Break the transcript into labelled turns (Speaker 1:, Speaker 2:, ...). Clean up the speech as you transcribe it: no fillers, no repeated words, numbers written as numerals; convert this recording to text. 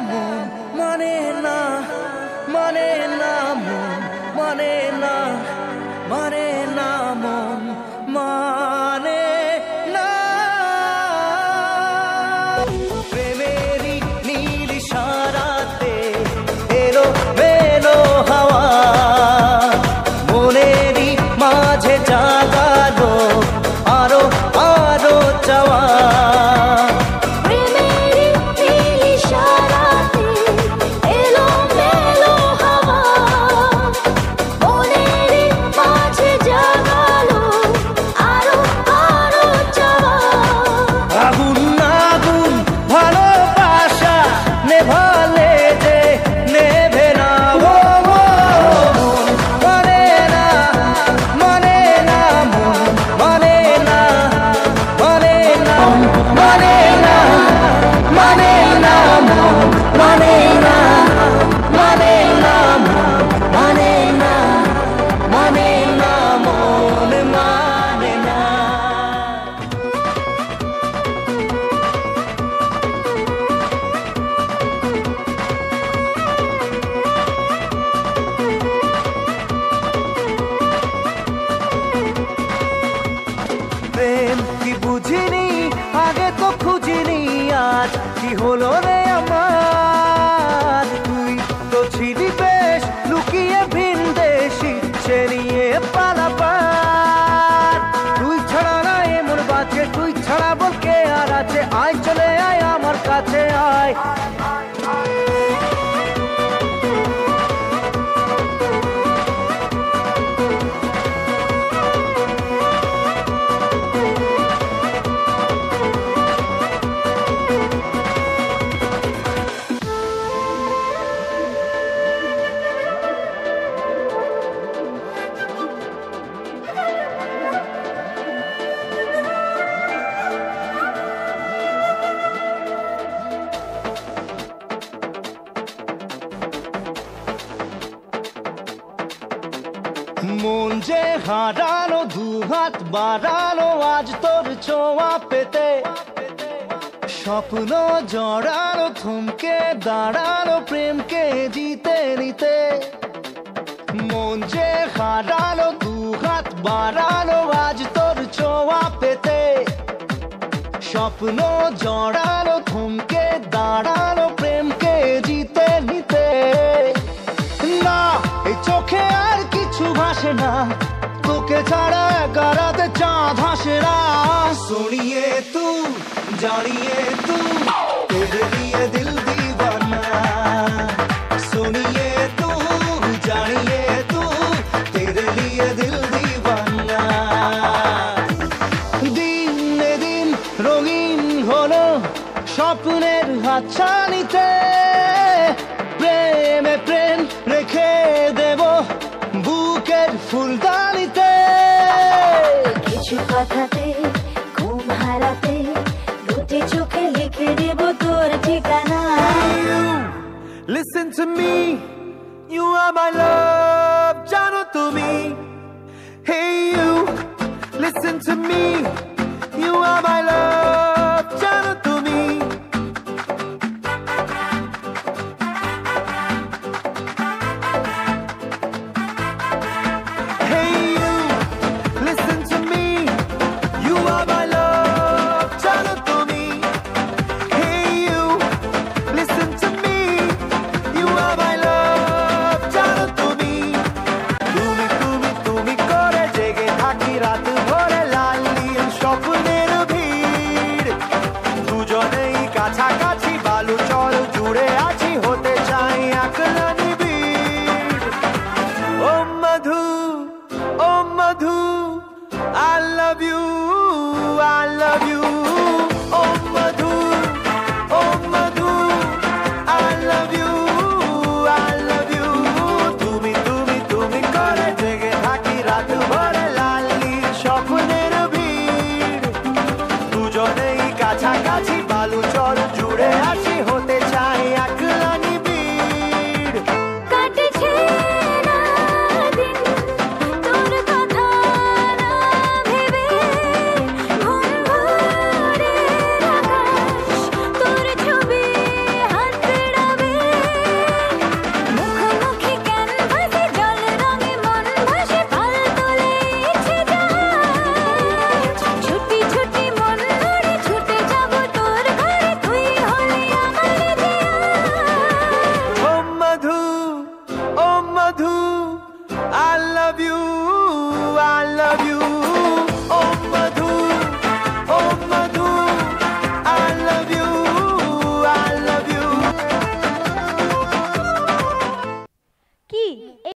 Speaker 1: মন মানে না মানে না মন মানে না মানে না মন মানে না প্রেমেরই নীল ইশারাতে এলো মেলো হাওয়া মনেরই মাঝে জাগালো আরো আরো চাওয়া প্রেম কি বুঝিনি আগে তো খুঁজিনি আজ কি হলো রে আমার তুই তো ছিলি বেশ লুকিয়ে ভিনদেশি সে নিয়ে পালাবার তুই ছাড়া না এমন বাঁচে তুই ছাড়া বলকে আর আছে আয় চলে আয় আমার কাছে আয় মন যে হারানো দুহাত বাড়ানো আজ তোর ছোঁয়া পেতে স্বপ্ন জড়ানো থমকে দাঁড়ানো প্রেমকে জিতে নিতে মন যে হারানো দুহাত বাড়ানো আজ তোর ছোঁয়া পেতে স্বপ্ন জড়ানো থমকে দাঁড়ানো প্রেমকে জিতে নিতে না এই চোখে আর কিছু ভাসে না তোকে ছাড়া গারাতে চাঁদ হাসে না सुनिए तू जानिए तू तेरे लिए दिल दीवाना सुनिए तू जानिए तू तेरे लिए दिल दीवाना दिन दिन রঙিন হলো স্বপ্নের হাতছানিতে প্রেমে প্রেম রেখে দেব বুকের ফুলদানিতে
Speaker 2: কিছু কথাতে ঘুম হারাতে দুটি চোখে লিখে দেব তোর ঠিকানা
Speaker 1: Listen to me, you are my love, জানো তুমি Hey you, listen to me, you are my love